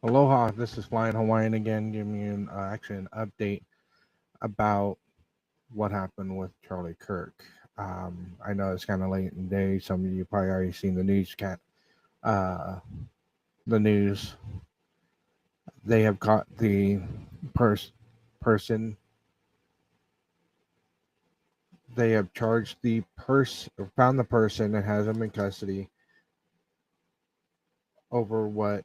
Aloha, this is Flying Hawaiian again, giving you actually an update about what happened with Charlie Kirk. I know it's kind of late in the day. Some of you probably already seen the news. The news. They have caught the person. They have charged the found the person and has him in custody over what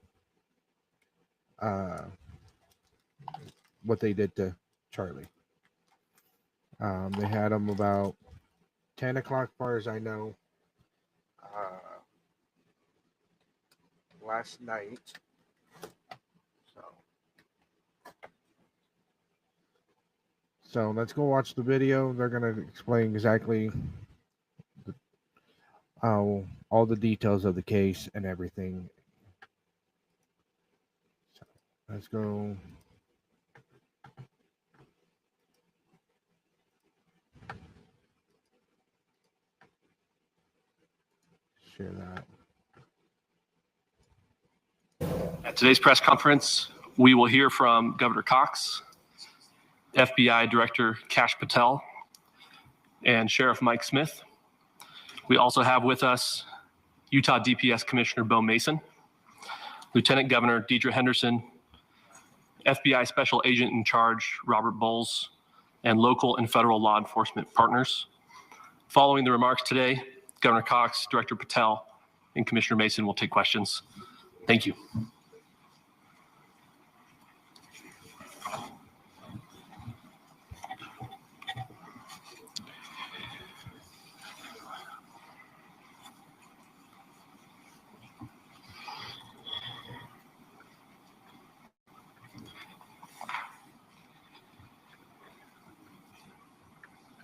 they did to Charlie. They had him about 10 o'clock, as far as I know, last night. So let's go watch the video. They're going to explain exactly all the details of the case and everything. So let's go. Share that. At today's press conference, we will hear from Governor Cox, FBI Director Kash Patel, and Sheriff Mike Smith. We also have with us Utah DPS Commissioner Bo Mason, Lieutenant Governor Deidre Henderson, FBI Special Agent in Charge Robert Bowles, and local and federal law enforcement partners. Following the remarks today, Governor Cox, Director Patel, and Commissioner Mason will take questions. Thank you.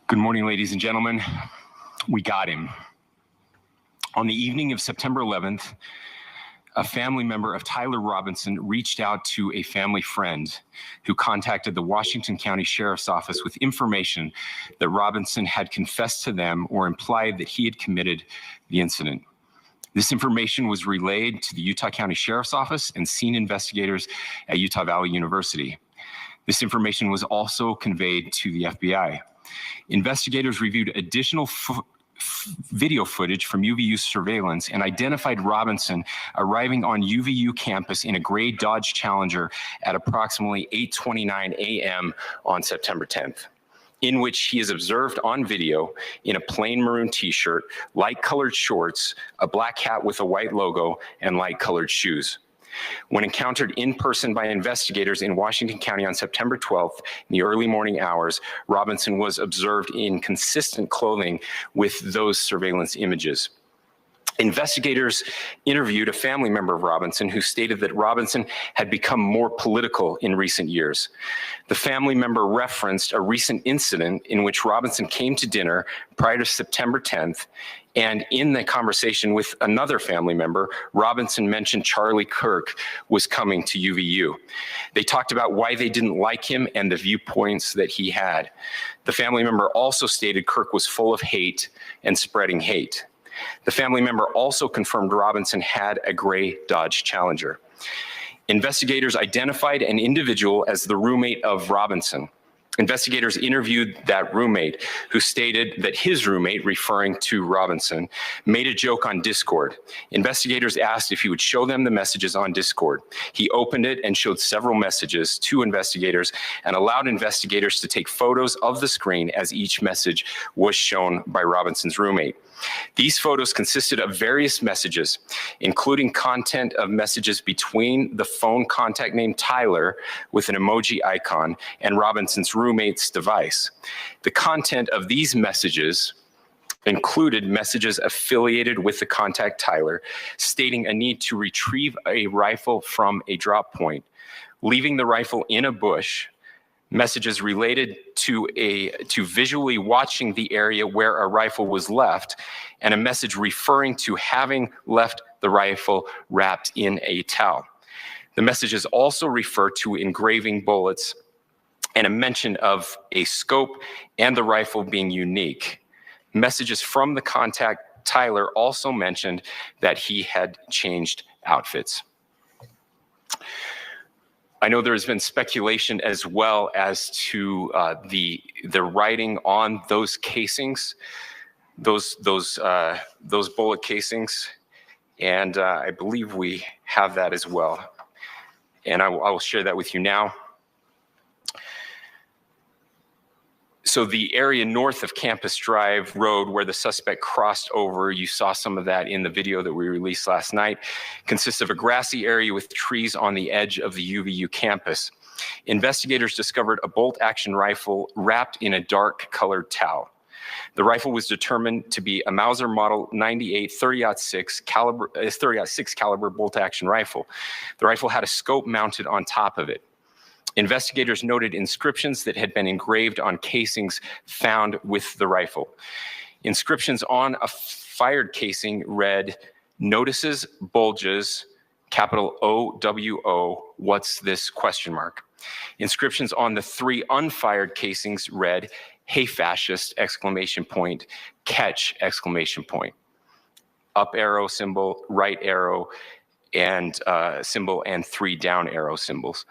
Good morning, ladies and gentlemen. We got him. On the evening of September 11th, a family member of Tyler Robinson reached out to a family friend who contacted the Washington County Sheriff's Office with information that Robinson had confessed to them or implied that he had committed the incident. This information was relayed to the Utah County Sheriff's Office and scene investigators at Utah Valley University. This information was also conveyed to the FBI. Investigators reviewed additional video footage from UVU surveillance and identified Robinson arriving on UVU campus in a gray Dodge Challenger at approximately 8:29 a.m. on September 10th, in which he is observed on video in a plain maroon t-shirt, light-colored shorts, a black hat with a white logo, and light-colored shoes. When encountered in person by investigators in Washington County on September 12th in the early morning hours, Robinson was observed in consistent clothing with those surveillance images. Investigators interviewed a family member of Robinson who stated that Robinson had become more political in recent years. The family member referenced a recent incident in which Robinson came to dinner prior to September 10th, and in the conversation with another family member, Robinson mentioned Charlie Kirk was coming to UVU. They talked about why they didn't like him and the viewpoints that he had. The family member also stated Kirk was full of hate and spreading hate. The family member also confirmed Robinson had a gray Dodge Challenger. Investigators identified an individual as the roommate of Robinson. Investigators interviewed that roommate, who stated that his roommate, referring to Robinson, made a joke on Discord. Investigators asked if he would show them the messages on Discord. He opened it and showed several messages to investigators and allowed investigators to take photos of the screen as each message was shown by Robinson's roommate. These photos consisted of various messages, including content of messages between the phone contact name Tyler with an emoji icon and Robinson's roommate's device. The content of these messages included messages affiliated with the contact Tyler, stating a need to retrieve a rifle from a drop point, leaving the rifle in a bush, messages related to visually watching the area where a rifle was left, and a message referring to having left the rifle wrapped in a towel. The messages also refer to engraving bullets and a mention of a scope and the rifle being unique. Messages from the contact Tyler also mentioned that he had changed outfits. I know there's been speculation as well as to the writing on those casings, those bullet casings, and I believe we have that as well. And I will share that with you now. So the area north of Campus Drive Road where the suspect crossed over, you saw some of that in the video that we released last night, consists of a grassy area with trees on the edge of the UVU campus. Investigators discovered a bolt-action rifle wrapped in a dark colored towel. The rifle was determined to be a Mauser Model 98 30-06 caliber bolt-action rifle. The rifle had a scope mounted on top of it. Investigators noted inscriptions that had been engraved on casings found with the rifle. Inscriptions on a fired casing read, "Notices, bulges, capital OWO, what's this, question mark." Inscriptions on the 3 unfired casings read, "Hey fascist, exclamation point, catch, exclamation point." Up arrow symbol, right arrow and symbol, and 3 down arrow symbols.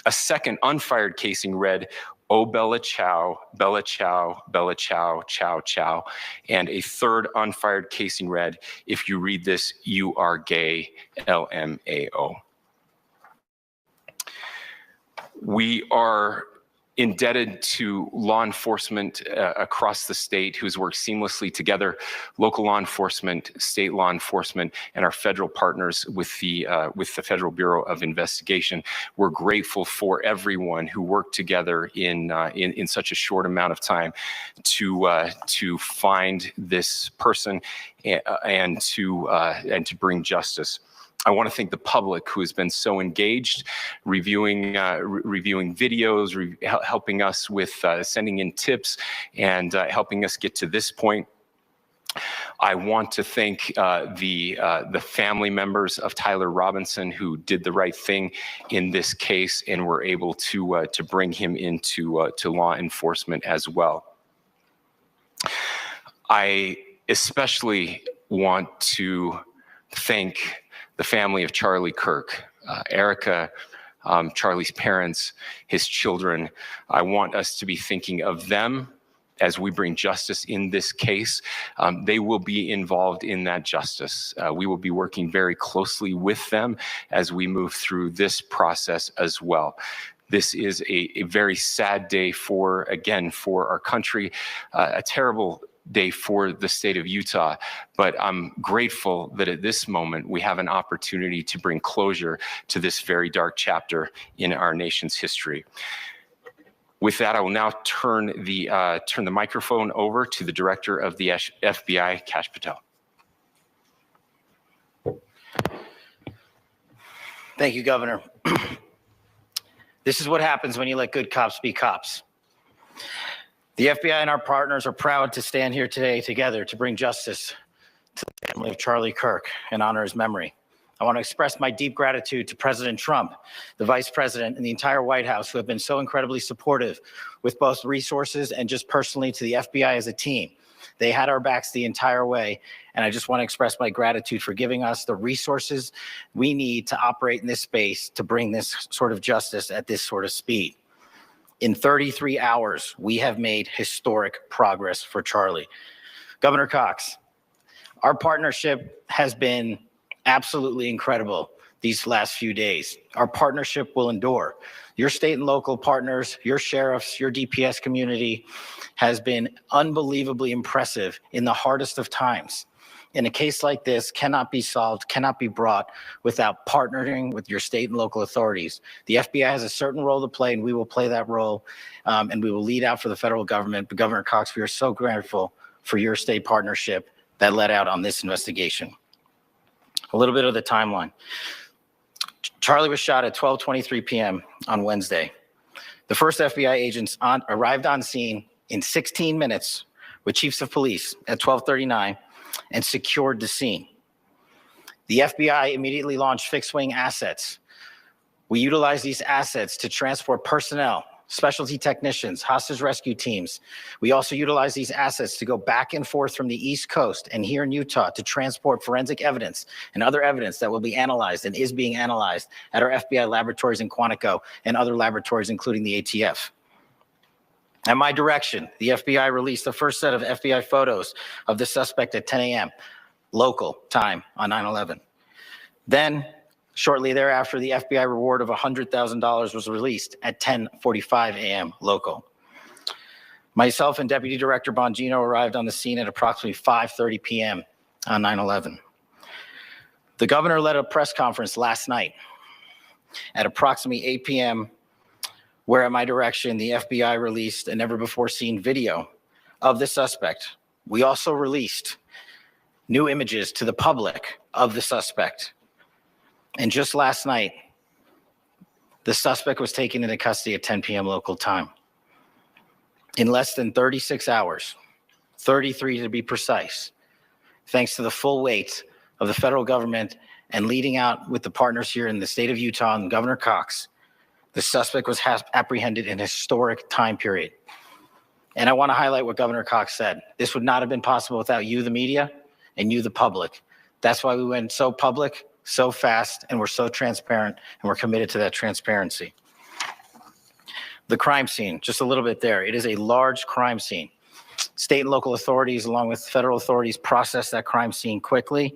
A second unfired casing read, "Oh Bella Chow, Bella Chow, Bella Chow, Chow Chow." And a third unfired casing read, "If you read this, you are gay, LMAO." We are indebted to law enforcement across the state who's worked seamlessly together, local law enforcement, state law enforcement, and our federal partners with the Federal Bureau of Investigation. We're grateful for everyone who worked together in such a short amount of time to find this person and to bring justice. I want to thank the public who has been so engaged, reviewing videos, helping us with sending in tips, and helping us get to this point. I want to thank the family members of Tyler Robinson who did the right thing in this case and were able to bring him into to law enforcement as well. I especially want to thank the family of Charlie Kirk, Erica, Charlie's parents, his children. I want us to be thinking of them as we bring justice in this case. They will be involved in that justice. We will be working very closely with them as we move through this process as well. This is a very sad day for our country, a terrible day for the state of Utah, but I'm grateful that at this moment we have an opportunity to bring closure to this very dark chapter in our nation's history. With that, I will now turn the microphone over to the Director of the FBI, Kash Patel. Thank you, Governor. This is what happens when you let good cops be cops. The FBI and our partners are proud to stand here today together to bring justice to the family of Charlie Kirk and honor his memory. I want to express my deep gratitude to President Trump, the Vice President, and the entire White House who have been so incredibly supportive with both resources and just personally to the FBI as a team. They had our backs the entire way, and I just want to express my gratitude for giving us the resources we need to operate in this space to bring this sort of justice at this sort of speed. In 33 hours, we have made historic progress for Charlie. Governor Cox, our partnership has been absolutely incredible these last few days. Our partnership will endure. Your state and local partners, your sheriffs, your DPS community has been unbelievably impressive in the hardest of times. And a case like this cannot be solved, cannot be brought without partnering with your state and local authorities. The FBI has a certain role to play, and we will play that role, and we will lead out for the federal government. But Governor Cox, we are so grateful for your state partnership that led out on this investigation. A little bit of the timeline. Charlie was shot at 12:23 p.m. on Wednesday. The first FBI agents arrived on scene in 16 minutes with chiefs of police at 12:39 and secured the scene. The FBI immediately launched fixed-wing assets. We utilized these assets to transport personnel specialty technicians, hostage rescue teams. We also utilize these assets to go back and forth from the East Coast and here in Utah to transport forensic evidence and other evidence that will be analyzed and is being analyzed at our FBI laboratories in Quantico and other laboratories, including the ATF. At my direction, the FBI released the first set of FBI photos of the suspect at 10 a.m. local time on 9/11. Then, shortly thereafter, the FBI reward of $100,000 was released at 10:45 a.m. local. Myself and Deputy Director Bongino arrived on the scene at approximately 5:30 p.m. on 9/11. The governor led a press conference last night at approximately 8 p.m., where at my direction, the FBI released a never-before-seen video of the suspect. We also released new images to the public of the suspect. And just last night, the suspect was taken into custody at 10 p.m. local time. In less than 36 hours, 33 to be precise, thanks to the full weight of the federal government and leading out with the partners here in the state of Utah and Governor Cox, the suspect was apprehended in a historic time period. And I want to highlight what Governor Cox said. This would not have been possible without you, the media, and you, the public. That's why we went so public, so fast, and we're so transparent, and we're committed to that transparency. The crime scene, just a little bit there. It is a large crime scene. State and local authorities, along with federal authorities, processed that crime scene quickly.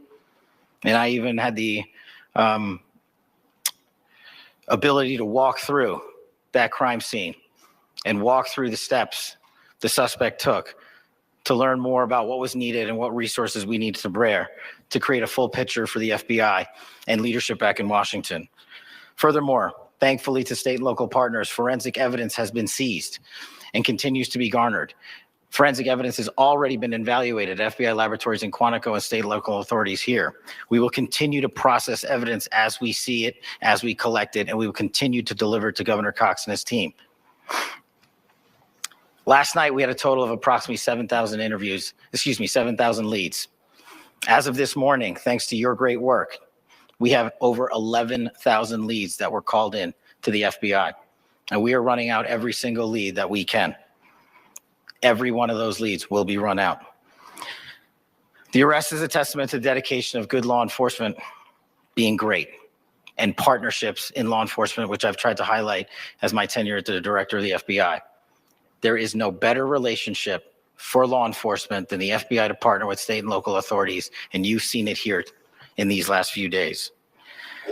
And I even had the ability to walk through that crime scene and walk through the steps the suspect took to learn more about what was needed and what resources we needed to bear to create a full picture for the FBI and leadership back in Washington. Furthermore, thankfully to state and local partners, forensic evidence has been seized and continues to be garnered. Forensic evidence has already been evaluated at FBI laboratories in Quantico and state and local authorities here. We will continue to process evidence as we see it, as we collect it, and we will continue to deliver to Governor Cox and his team. Last night, we had a total of approximately 7,000 leads. As of this morning, thanks to your great work, we have over 11,000 leads that were called in to the FBI, and we are running out every single lead that we can. Every one of those leads will be run out. The arrest is a testament to the dedication of good law enforcement being great and partnerships in law enforcement, which I've tried to highlight as my tenure as the director of the FBI. There is no better relationship for law enforcement than the FBI to partner with state and local authorities, and you've seen it here in these last few days.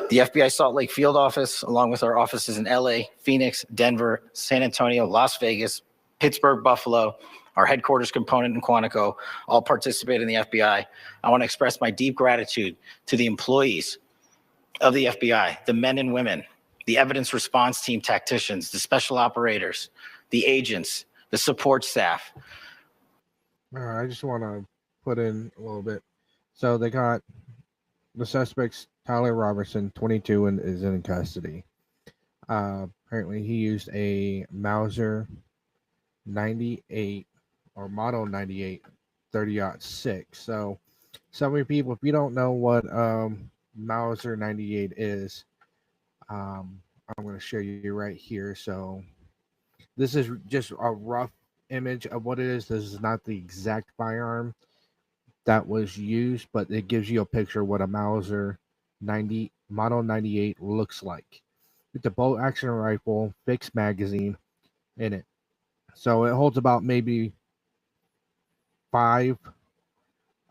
The FBI Salt Lake field office, along with our offices in LA, Phoenix, Denver, San Antonio, Las Vegas, Pittsburgh, Buffalo, our headquarters component in Quantico, all participate in the FBI. I want to express my deep gratitude to the employees of the FBI, the men and women, the evidence response team tacticians, the special operators, the agents, the support staff. I just want to put in a little bit. So they got the suspects, Tyler Robertson, 22, and is in custody. Apparently, he used a Mauser 98 or Model 98 30-06. So some of you people, if you don't know what Mauser 98 is, I'm going to show you right here. So this is just a rough image of what it is. This is not the exact firearm that was used, but it gives you a picture of what a Mauser Model 98 looks like. It's a bolt action rifle, fixed magazine in it. So it holds about maybe 5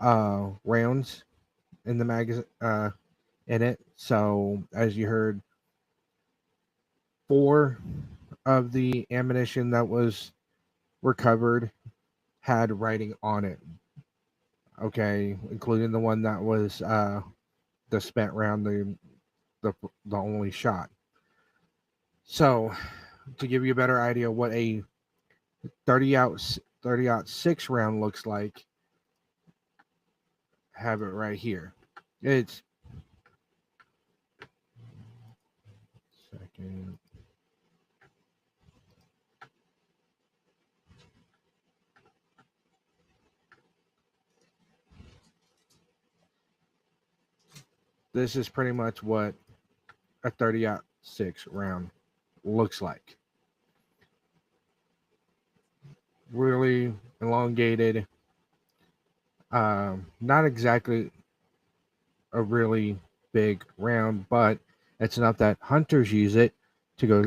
rounds in the magazine in it. So as you heard, 4 of the ammunition that was recovered had writing on it. Okay, including the one that was the spent round, the only shot. So to give you a better idea of what a 30-06 round looks like, have it right here. It's second. This is pretty much what a 30-06 round looks like. really elongated, not exactly a really big round, but it's enough that hunters use it to go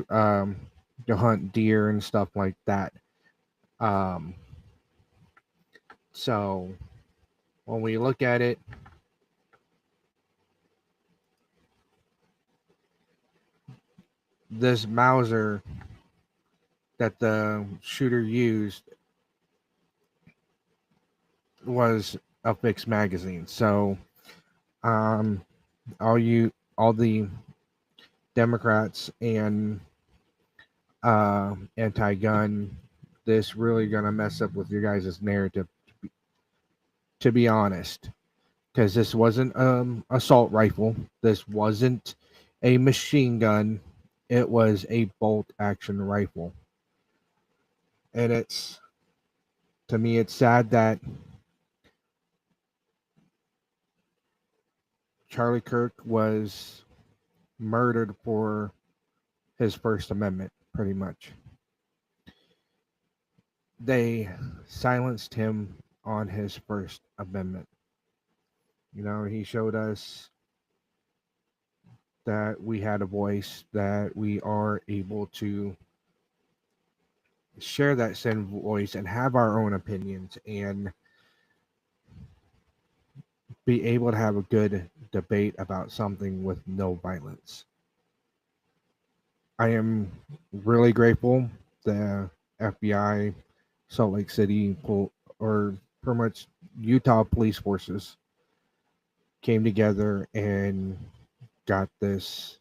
to hunt deer and stuff like that. Um, so when we look at it, this Mauser that the shooter used was a fixed magazine. So um, all the Democrats and anti-gun, this really gonna mess up with your guys' narrative. To be honest, because this wasn't assault rifle, this wasn't a machine gun, it was a bolt action rifle, and it's to me it's sad that Charlie Kirk was murdered for his First Amendment, pretty much. They silenced him on his First Amendment. You know, he showed us that we had a voice, that we are able to share that same voice and have our own opinions and be able to have a good debate about something with no violence. I am really grateful the FBI, Salt Lake City, or pretty much Utah police forces came together and got this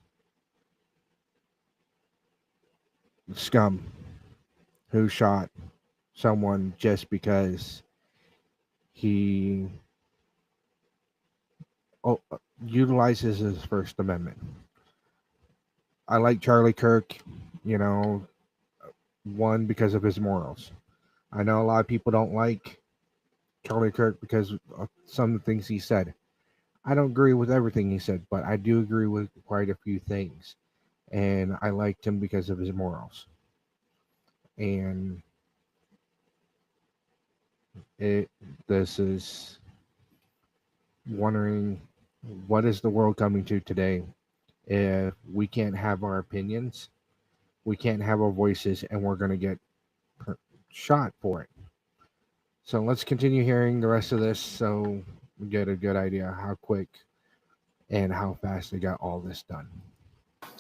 scum who shot someone just because he utilizes his First Amendment. I like Charlie Kirk, you know, one, because of his morals. I know a lot of people don't like Charlie Kirk because of some of the things he said. I don't agree with everything he said, but I do agree with quite a few things. And I liked him because of his morals. And this is wondering, what is the world coming to today if we can't have our opinions, we can't have our voices, and we're going to get shot for it. So let's continue hearing the rest of this so we get a good idea how quick and how fast they got all this done.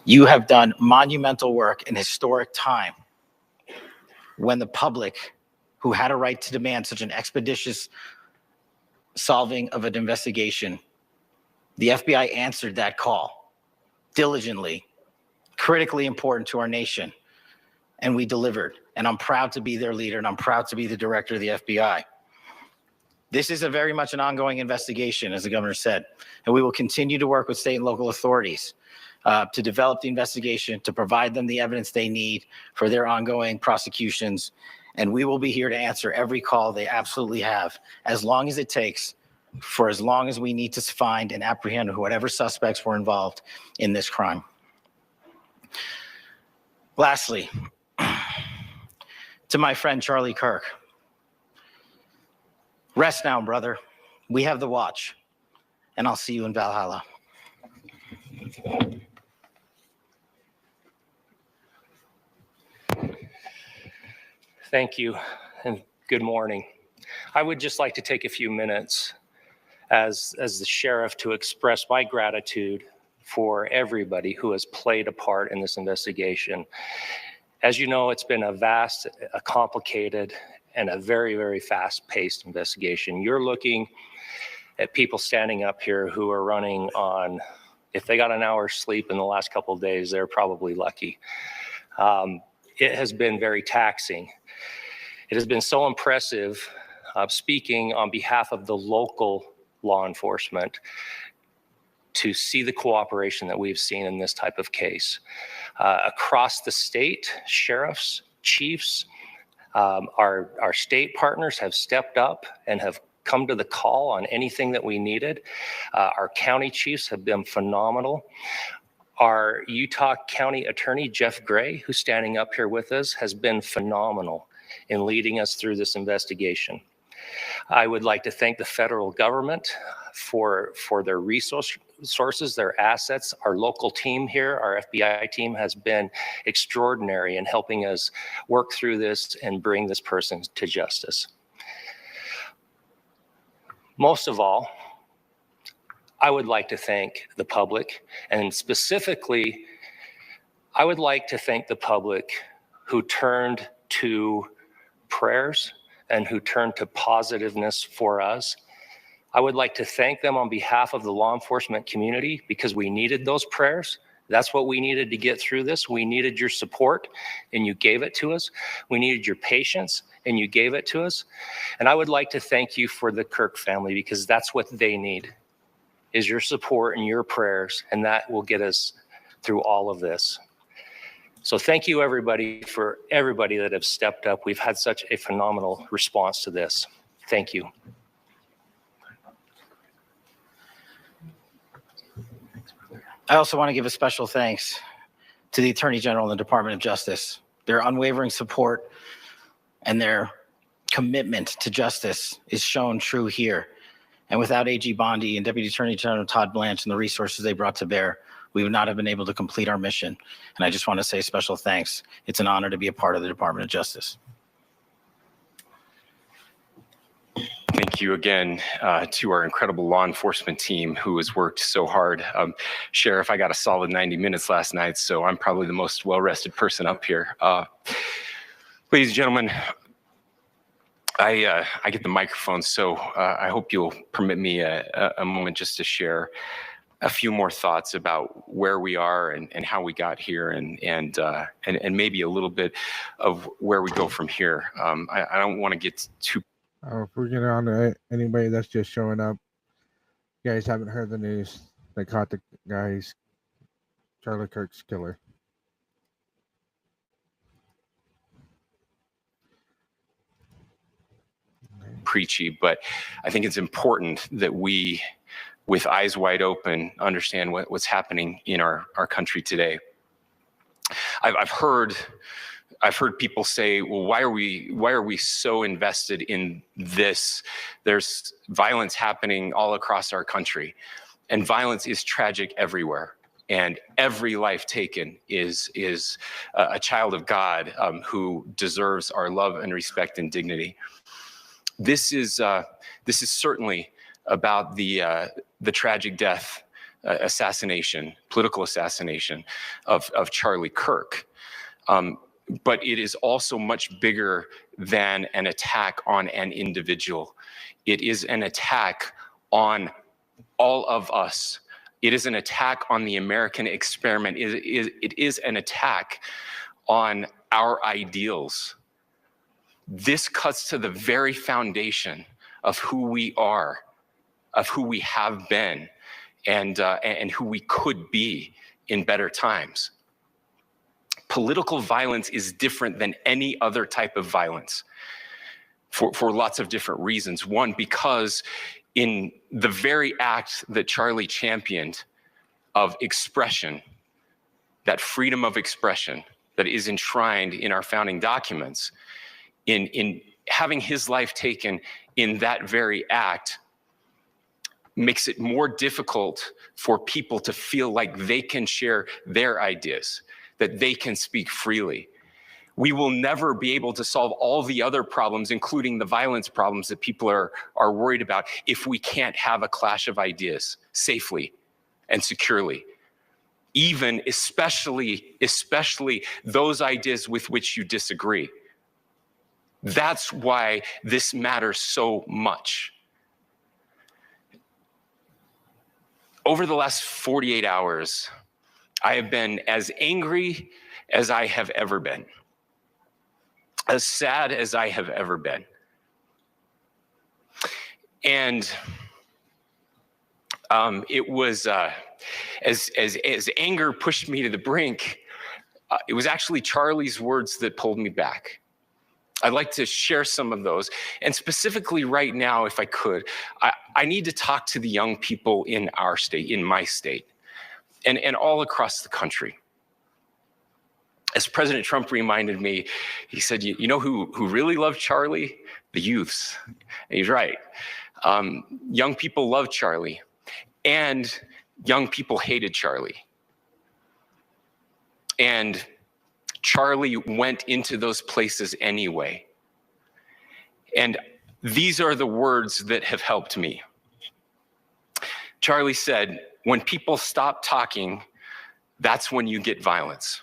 You have done monumental work in historic time when the public, who had a right to demand such an expeditious solving of an investigation, the FBI answered that call diligently, critically important to our nation, and we delivered. And I'm proud to be their leader, and I'm proud to be the director of the FBI. This is a very much an ongoing investigation, as the governor said, and we will continue to work with state and local authorities to develop the investigation, to provide them the evidence they need for their ongoing prosecutions. And we will be here to answer every call they absolutely have, as long as it takes, for as long as we need to find and apprehend whatever suspects were involved in this crime. Lastly, to my friend Charlie Kirk, rest now, brother. We have the watch, and I'll see you in Valhalla. Thank you, and good morning. I would just like to take a few minutes as the sheriff to express my gratitude for everybody who has played a part in this investigation. As you know, it's been a vast, a complicated, and a very, very fast-paced investigation. You're looking at people standing up here who are running on, if they got an hour's sleep in the last couple of days, they're probably lucky. It has been very taxing. It has been so impressive, speaking on behalf of the local law enforcement, to see the cooperation that we've seen in this type of case. Across the state, sheriffs, chiefs, our state partners have stepped up and have come to the call on anything that we needed. Our county chiefs have been phenomenal. Our Utah County Attorney, Jeff Gray, who's standing up here with us, has been phenomenal. in leading us through this investigation. I would like to thank the federal government for their resources, their assets. Our local team here, our FBI team, has been extraordinary in helping us work through this and bring this person to justice. Most of all, I would like to thank the public, and specifically, I would like to thank the public who turned to prayers and who turned to positiveness for us. I would like to thank them on behalf of the law enforcement community, because we needed those prayers. That's what we needed to get through this. We needed your support, and you gave it to us. We needed your patience, and you gave it to us. And I would like to thank you for the Kirk family, because that's what they need, is your support and your prayers, and that will get us through all of this. So thank you, everybody, for everybody that have stepped up. We've had such a phenomenal response to this. Thank you. I also want to give a special thanks to the Attorney General and the Department of Justice. Their unwavering support and their commitment to justice is shown true here. And without AG Bondi and Deputy Attorney General Todd Blanche and the resources they brought to bear, we would not have been able to complete our mission. And I just want to say special thanks. It's an honor to be a part of the Department of Justice. Thank you again to our incredible law enforcement team who has worked so hard. Sheriff, I got a solid 90 minutes last night, so I'm probably the most well-rested person up here. Ladies and gentlemen, I get the microphone, so I hope you'll permit me a moment just to share a few more thoughts about where we are and how we got here, and maybe a little bit of where we go from here. I don't want to get too. If we're getting on to anybody that's just showing up, you guys haven't heard the news. They caught the guys, Charlie Kirk's killer. Preachy, but I think it's important that we, with eyes wide open, understand what's happening in our country today. I've heard people say, well, why are we so invested in this? There's violence happening all across our country, and violence is tragic everywhere. And every life taken is a child of God who deserves our love and respect and dignity. This is certainly about the tragic death, political assassination of Charlie Kirk. But it is also much bigger than an attack on an individual. It is an attack on all of us. It is an attack on the American experiment. It is an attack on our ideals. This cuts to the very foundation of who we are, of who we have been, and who we could be in better times. Political violence is different than any other type of violence for lots of different reasons. One, because in the very act that Charlie championed of expression, that freedom of expression that is enshrined in our founding documents, in having his life taken in that very act, makes it more difficult for people to feel like they can share their ideas, that they can speak freely. We will never be able to solve all the other problems, including the violence problems that people are worried about, if we can't have a clash of ideas safely and securely. Even, especially those ideas with which you disagree. That's why this matters so much. Over the last 48 hours, I have been as angry as I have ever been, as sad as I have ever been. And it was, as anger pushed me to the brink, it was actually Charlie's words that pulled me back. I'd like to share some of those. And specifically right now, if I could, I need to talk to the young people in our state, in my state, and all across the country. As President Trump reminded me, he said, you know who really loved Charlie? The youths. And he's right. Young people loved Charlie, and young people hated Charlie. And Charlie went into those places anyway. And these are the words that have helped me. Charlie said, when people stop talking, that's when you get violence.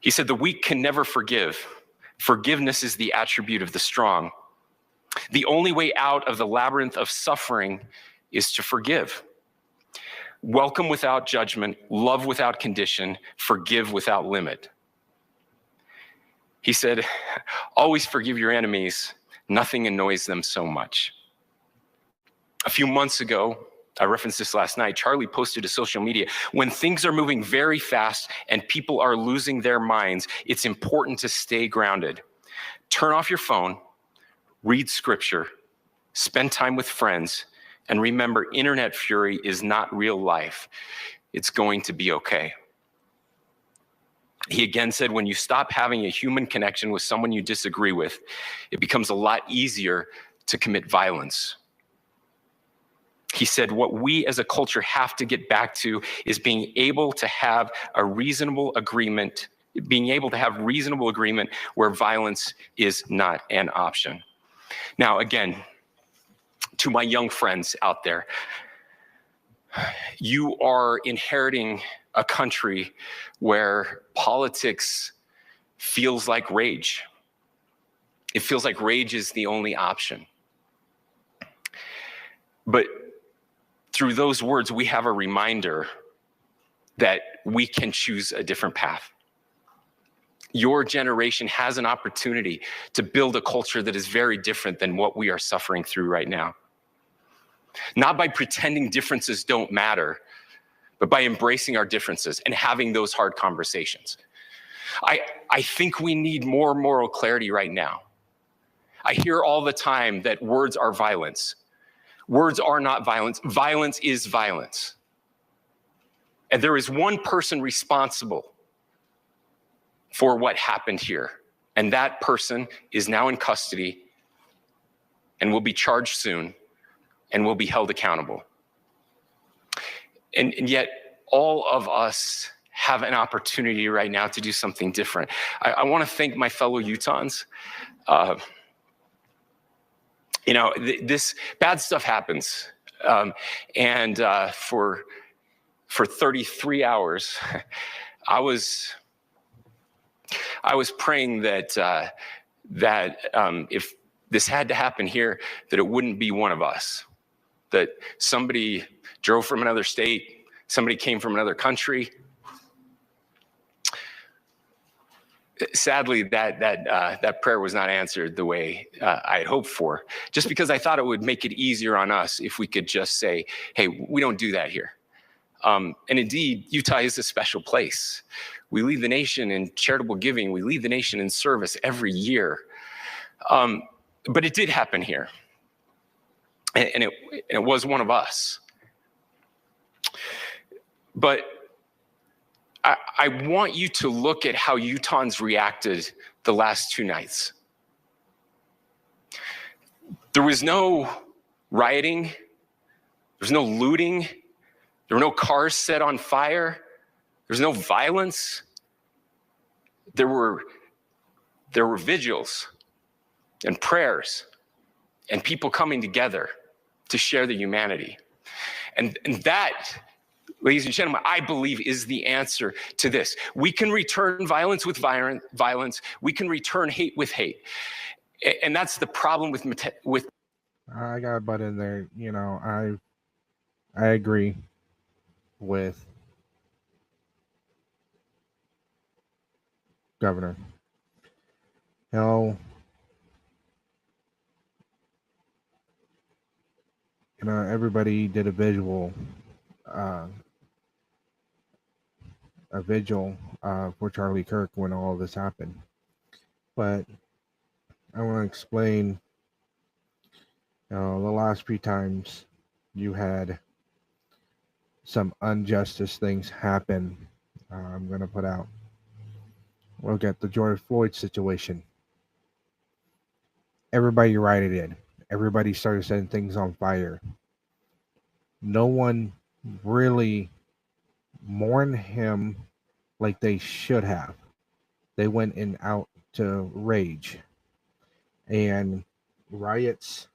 He said, the weak can never forgive. Forgiveness is the attribute of the strong. The only way out of the labyrinth of suffering is to forgive. Welcome without judgment, love without condition, forgive without limit. He said, always forgive your enemies. Nothing annoys them so much. A few months ago, I referenced this last night, Charlie posted to social media, when things are moving very fast and people are losing their minds, it's important to stay grounded. Turn off your phone, read scripture, spend time with friends, and remember, internet fury is not real life. It's going to be okay. He again said, when you stop having a human connection with someone you disagree with, it becomes a lot easier to commit violence. He said, what we as a culture have to get back to is being able to have a reasonable agreement, where violence is not an option. Now, again, to my young friends out there, you are inheriting a country where politics feels like rage. It feels like rage is the only option. But through those words, we have a reminder that we can choose a different path. Your generation has an opportunity to build a culture that is very different than what we are suffering through right now. Not by pretending differences don't matter, but by embracing our differences and having those hard conversations. I think we need more moral clarity right now. I hear all the time that words are violence. Words are not violence. Violence is violence. And there is one person responsible for what happened here. And that person is now in custody and will be charged soon and will be held accountable. And yet all of us have an opportunity right now to do something different. I want to thank my fellow Utahns. This bad stuff happens. For 33 hours, I was praying that if this had to happen here, that it wouldn't be one of us, that somebody drove from another state, somebody came from another country. Sadly, that prayer was not answered the way I had hoped for, just because I thought it would make it easier on us if we could just say, hey, we don't do that here. And indeed, Utah is a special place. We lead the nation in charitable giving. We lead the nation in service every year. But it did happen here. And it was one of us. But I want you to look at how Utahns reacted the last two nights. There was no rioting. There was no looting. There were no cars set on fire. There was no violence. There were vigils and prayers and people coming together to share the humanity. And that, ladies and gentlemen, I believe is the answer to this. We can return violence with violence. We can return hate with hate. And that's the problem with I got a butt in there. I agree with Governor. Everybody did a vigil for Charlie Kirk when all this happened. But I want to explain, the last few times you had some injustice things happen I'm going to put out. Look at the George Floyd situation. Everybody rioted in. Everybody started setting things on fire. No one really mourned him like they should have. They went in out to rage. And riots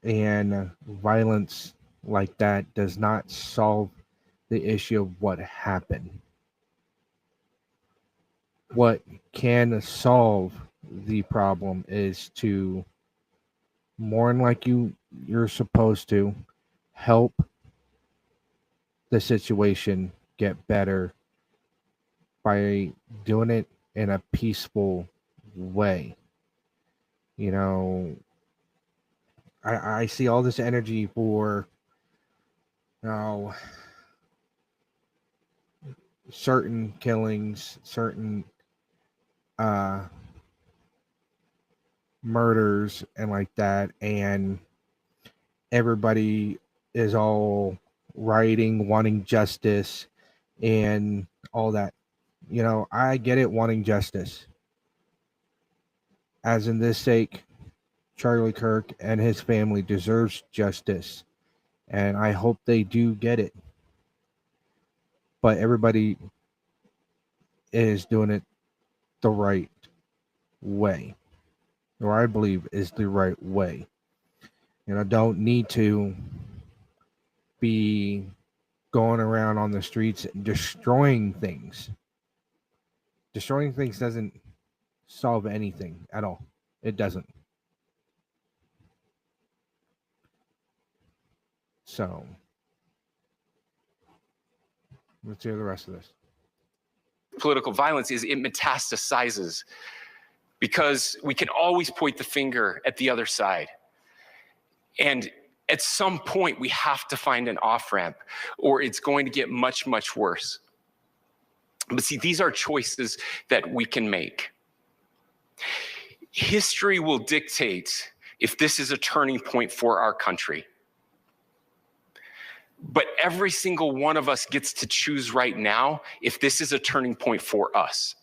and violence like that does not solve the issue of what happened. What can solve the problem is to mourn like you're supposed to, help the situation get better by doing it in a peaceful way. You know, I see all this energy for certain killings, certain murders and like that, and everybody is all rioting, wanting justice and all that. You know, I get it, wanting justice. As in this sake, Charlie Kirk and his family deserves justice, and I hope they do get it. But everybody is doing it the right way, or I believe is the right way. And I don't need to be going around on the streets and destroying things. Destroying things doesn't solve anything at all. It doesn't. So, let's hear the rest of this. Political violence is it metastasizes, because we can always point the finger at the other side. And at some point, we have to find an off-ramp, or it's going to get much, much worse. But see, these are choices that we can make. History will dictate if this is a turning point for our country. But every single one of us gets to choose right now if this is a turning point for us.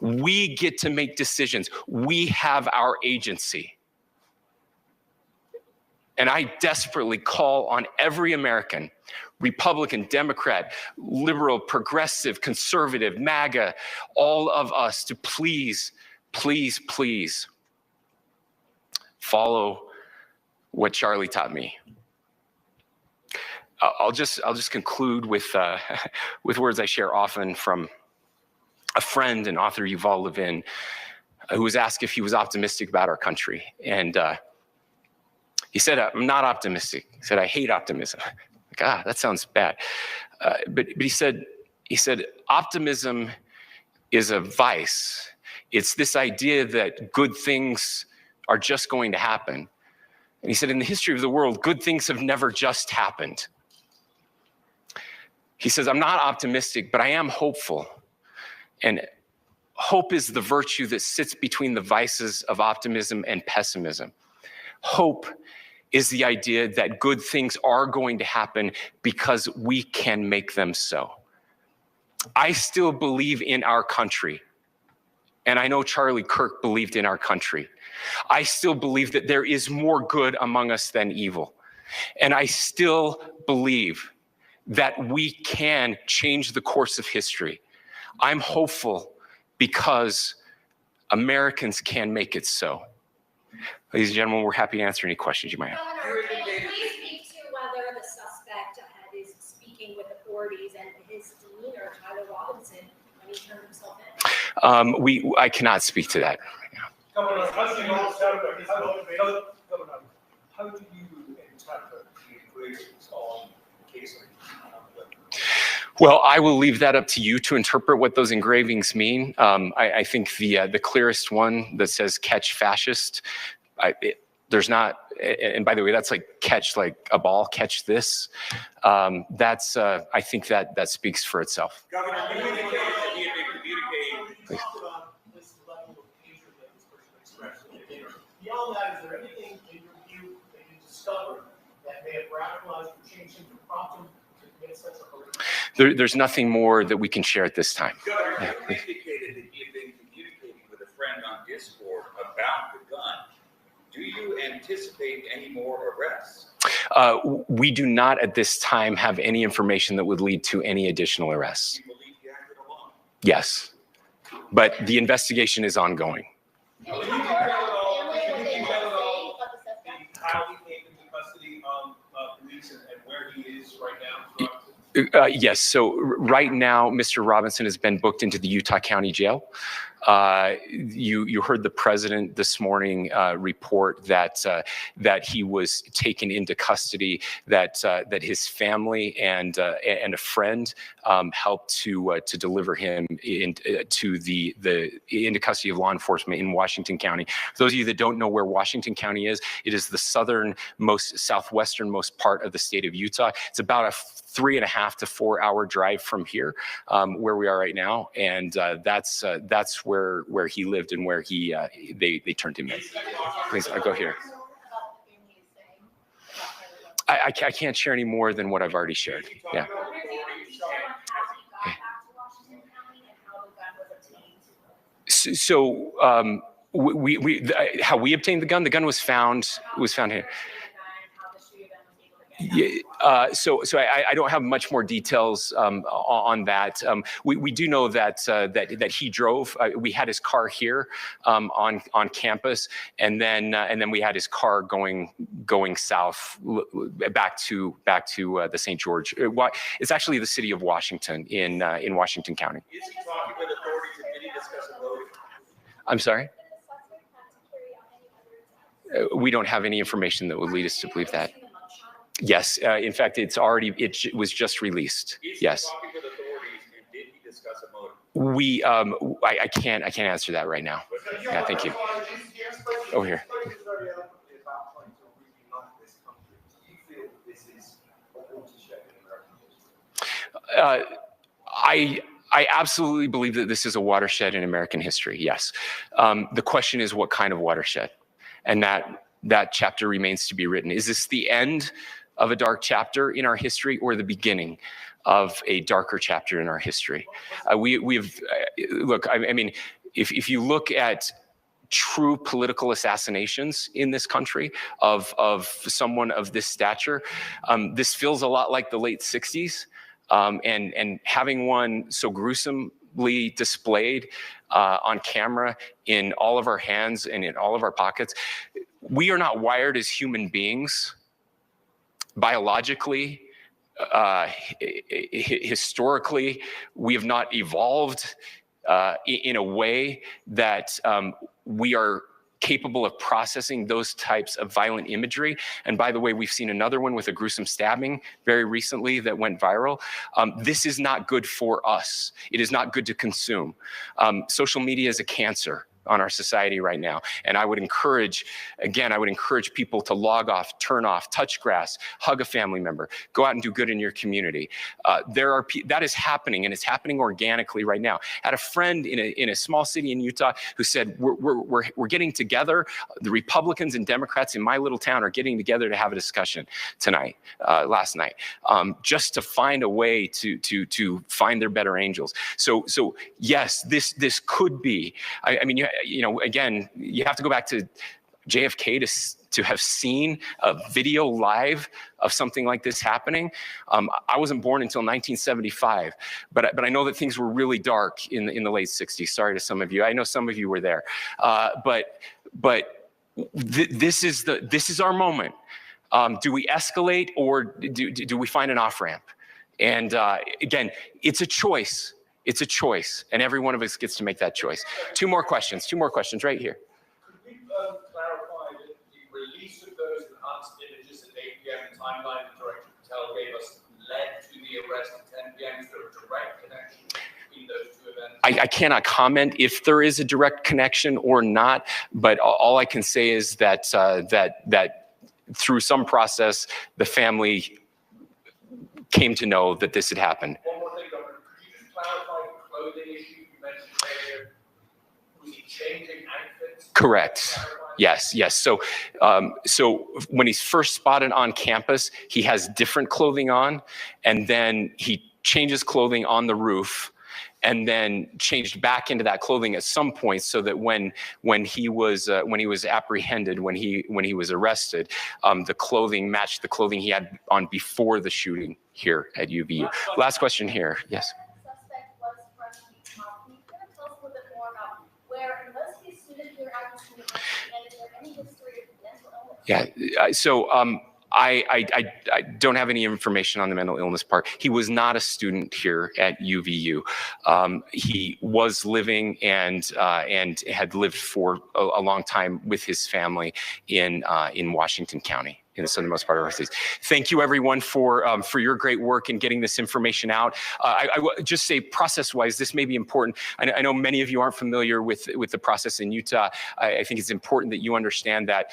We get to make decisions. We have our agency. And I desperately call on every American, Republican, Democrat, liberal, progressive, conservative, MAGA, all of us to please, please, please follow what Charlie taught me. I'll just conclude with with words I share often from a friend and author, Yuval Levin, who was asked if he was optimistic about our country. And he said, I'm not optimistic. He said, I hate optimism. Like, that sounds bad. But he said, optimism is a vice. It's this idea that good things are just going to happen. And he said, in the history of the world, good things have never just happened. He says, I'm not optimistic, but I am hopeful. And hope is the virtue that sits between the vices of optimism and pessimism. Hope is the idea that good things are going to happen because we can make them so. I still believe in our country. And I know Charlie Kirk believed in our country. I still believe that there is more good among us than evil. And I still believe that we can change the course of history. I'm hopeful because Americans can make it so. Ladies and gentlemen, we're happy to answer any questions you might have. Governor, can you please speak to whether the suspect is speaking with authorities and his demeanor, Tyler Robinson, when he turned himself in? I cannot speak to that right now. Governor, how do you interpret the engravings on the case? Well, I will leave that up to you to interpret what those engravings mean. I think the clearest one that says "catch fascist," there's not. And by the way, that's like catch like a ball, catch this. That's I think that speaks for itself. Governor, can you indicate that he had been communicating? Please. This level of hatred that this person expressed in the dinner. Beyond that, is there anything in your view that you discovered that may have radicalized or changed him to prompt him to commit There's nothing more that we can share at this time. Governor, Yeah, you please. indicated that you've been communicating with a friend on Discord about the gun. Do you anticipate any more arrests? We do not at this time have any information that would lead to any additional arrests. Do you believe you acted alone? Yes, but the investigation is ongoing. Can you tell our family what they want to say about the suspect? How he came into custody of police and where he is right now? Yes. So right now, Mr. Robinson has been booked into the Utah County Jail. You heard the president this morning report that that he was taken into custody. That his family and a friend helped to deliver him into custody of law enforcement in Washington County. For those of you that don't know where Washington County is, it is the southwesternmost part of the state of Utah. It's about a 3.5 to 4 hour drive from here, where we are right now, and that's where he lived and where they turned him in. Please, I'll go here. I can't share any more than what I've already shared. Yeah. So how we obtained the gun? The gun was found here. Yeah, so I don't have much more details on that. We do know that he drove. We had his car here on campus, and then we had his car going south back to the St. George. It's actually the city of Washington in Washington County. Is he talking with authorities and did he discuss a motive? I'm sorry. We don't have any information that would lead us to believe that. Yes, in fact, it was just released. Yes. Talking with authorities and did he discuss a motive? I can't answer that right now. Yeah, thank you. Over here. I absolutely believe that this is a watershed in American history. Yes. The question is, what kind of watershed? And that chapter remains to be written. Is this the end of a dark chapter in our history, or the beginning of a darker chapter in our history? Look, I mean, if you look at true political assassinations in this country of someone of this stature, this feels a lot like the late 60s. And having one so gruesomely displayed on camera in all of our hands and in all of our pockets, we are not wired as human beings biologically, historically. We have not evolved in a way that we are capable of processing those types of violent imagery. And by the way, we've seen another one with a gruesome stabbing very recently that went viral. This is not good for us. It is not good to consume. Social media is a cancer on our society right now. And I would encourage people to log off, turn off, touch grass, hug a family member, go out and do good in your community. That is happening, and it's happening organically right now. I had a friend in a small city in Utah who said, we're getting together. The Republicans and Democrats in my little town are getting together to have a discussion last night, just to find a way to find their better angels. So yes, this could be, I mean, again, you have to go back to JFK to have seen a video live of something like this happening. I wasn't born until 1975, but I know that things were really dark in the late 60s. Sorry to some of you. I know some of you were there, but this is our moment. Do we escalate, or do we find an off-ramp? And again, it's a choice. It's a choice, and every one of us gets to make that choice. Two more questions right here. Could we clarify that the release of those enhanced images at 8 p.m. timeline that Director Patel gave us led to the arrest at 10 p.m.? Is there a direct connection between those two events? I cannot comment if there is a direct connection or not, but all I can say is that that through some process, the family came to know that this had happened. One more thing, Governor. Could you just clarify the clothing issue you mentioned earlier? Was he changing outfits? Correct. Clarify Yes. So when he's first spotted on campus, he has different clothing on, and then he changes clothing on the roof, and then changed back into that clothing at some point, so that when he was apprehended, when he was arrested, the clothing matched the clothing he had on before the shooting here at UVU. Last question here. Yes. Suspect was from Utah. Can you kind of tell us a little bit more about where, and was he a student here at this university, and is there any history of mental illness? Yeah. So I don't have any information on the mental illness part. He was not a student here at UVU. He was living and had lived for a long time with his family in Washington County, in the southernmost part of our state. Thank you, everyone, for your great work in getting this information out. I will just say, process-wise, this may be important. I know many of you aren't familiar with the process in Utah. I think it's important that you understand that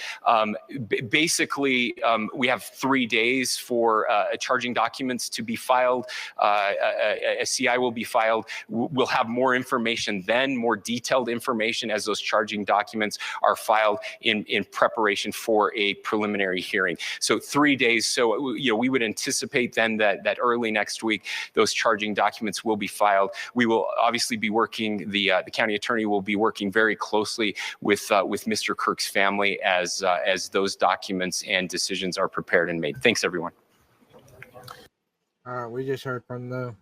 basically we have 3 days for charging documents to be filed. A CI will be filed. We'll have more information then, more detailed information as those charging documents are filed in preparation for a preliminary hearing. So 3 days. So we would anticipate then that early next week those charging documents will be filed. We will obviously be working. The county attorney will be working very closely with Mr. Kirk's family as those documents and decisions are prepared and made. Thanks, everyone. We just heard from the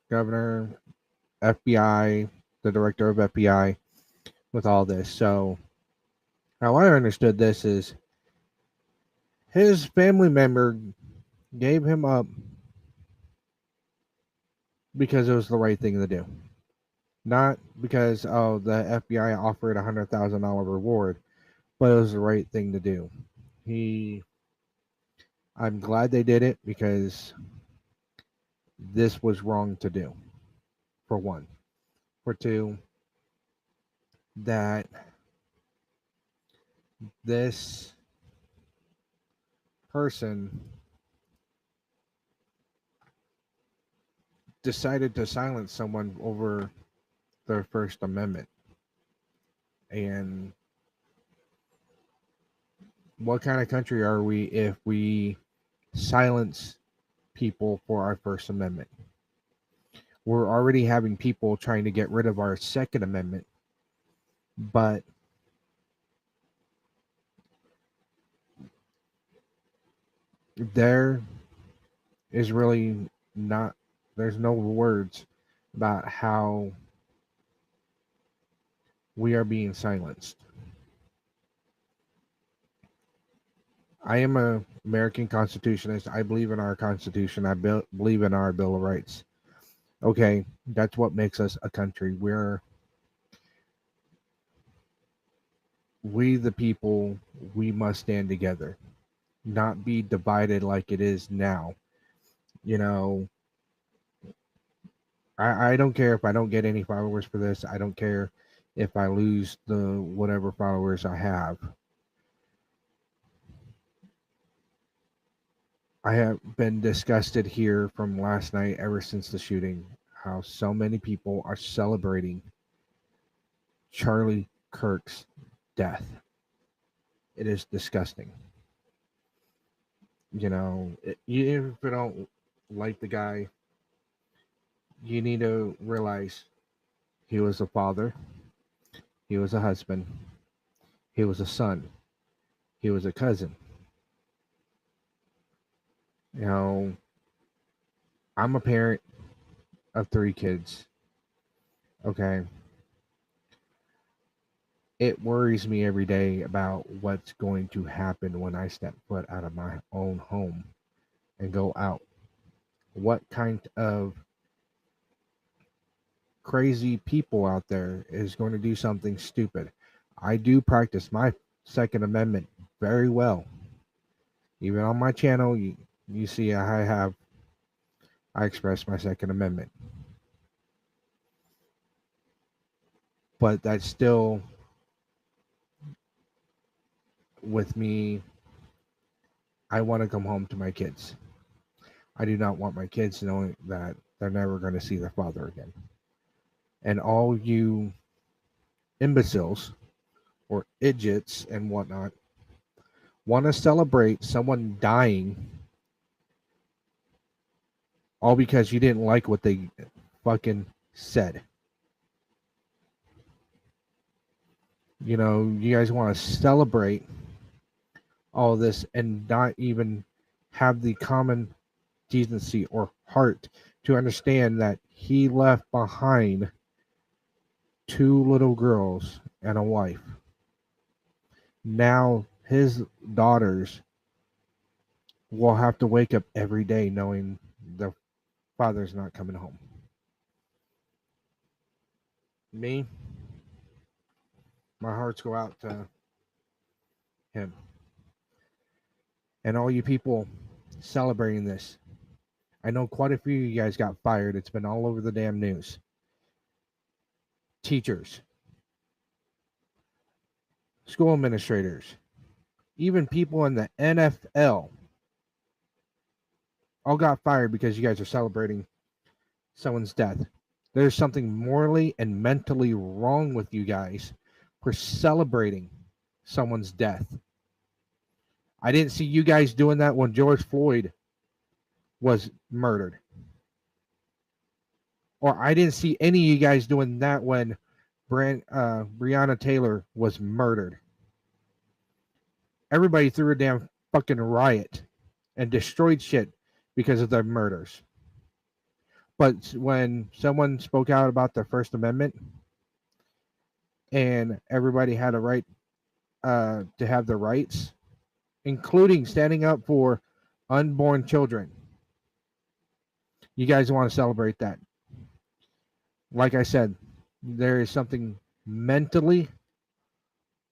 governor, FBI, the director of FBI, with all this. So how I understood this is his family member gave him up because it was the right thing to do. Not because, the FBI offered a $100,000 reward, but it was the right thing to do. I'm glad they did it, because this was wrong to do, for one. For two, that this person decided to silence someone over their First Amendment. And what kind of country are we if we silence people for our First Amendment? We're already having people trying to get rid of our Second Amendment, but there is really not, there's no words about how we are being silenced. I am an American Constitutionist. I believe in our Constitution. I believe in our Bill of Rights. Okay, that's what makes us a country. We the people, we must stand together, not be divided like it is now. I don't care if I don't get any followers for this. I don't care if I lose the whatever followers I have. I have been disgusted here from last night, ever since the shooting, how so many people are celebrating Charlie Kirk's death. It is disgusting. Even if you don't like the guy, you need to realize he was a father, he was a husband, he was a son, he was a cousin. I'm a parent of 3 kids. Okay. It worries me every day about what's going to happen when I step foot out of my own home and go out. What kind of crazy people out there is going to do something stupid? I do practice my Second Amendment very well. Even on my channel, you see I express my Second Amendment. But that's still, with me, I want to come home to my kids. I do not want my kids knowing that they're never going to see their father again. And all you imbeciles or idiots and whatnot want to celebrate someone dying all because you didn't like what they fucking said. You know, you guys want to celebrate all this and not even have the common decency or heart to understand that he left behind 2 little girls and a wife. Now his daughters will have to wake up every day knowing their father's not coming home. Me, my hearts go out to him. And all you people celebrating this. I know quite a few of you guys got fired. It's been all over the damn news. Teachers, school administrators, even people in the NFL all got fired because you guys are celebrating someone's death. There's something morally and mentally wrong with you guys for celebrating someone's death. I didn't see you guys doing that when George Floyd was murdered. Or I didn't see any of you guys doing that when Breonna Taylor was murdered. Everybody threw a damn fucking riot and destroyed shit because of their murders. But when someone spoke out about the First Amendment and everybody had a right to have their rights, including standing up for unborn children, you guys want to celebrate that. Like I said, there is something mentally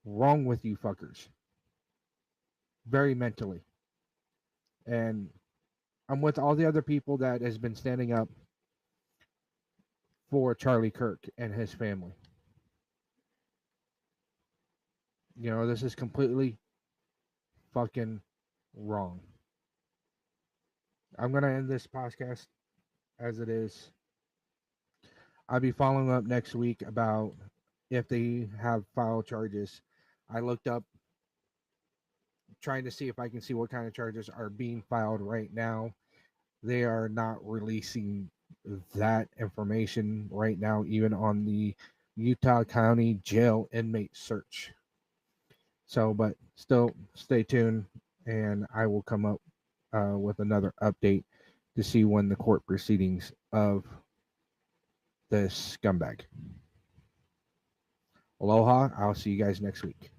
wrong with you fuckers. Very mentally. And I'm with all the other people that has been standing up for Charlie Kirk and his family. You know, this is completely fucking wrong. I'm going to end this podcast as it is. I'll be following up next week about if they have filed charges. I looked up trying to see if I can see what kind of charges are being filed right now. They are not releasing that information right now, even on the Utah County Jail inmate search. So, but still stay tuned, and I will come up with another update to see when the court proceedings of this scumbag. Aloha. I'll see you guys next week.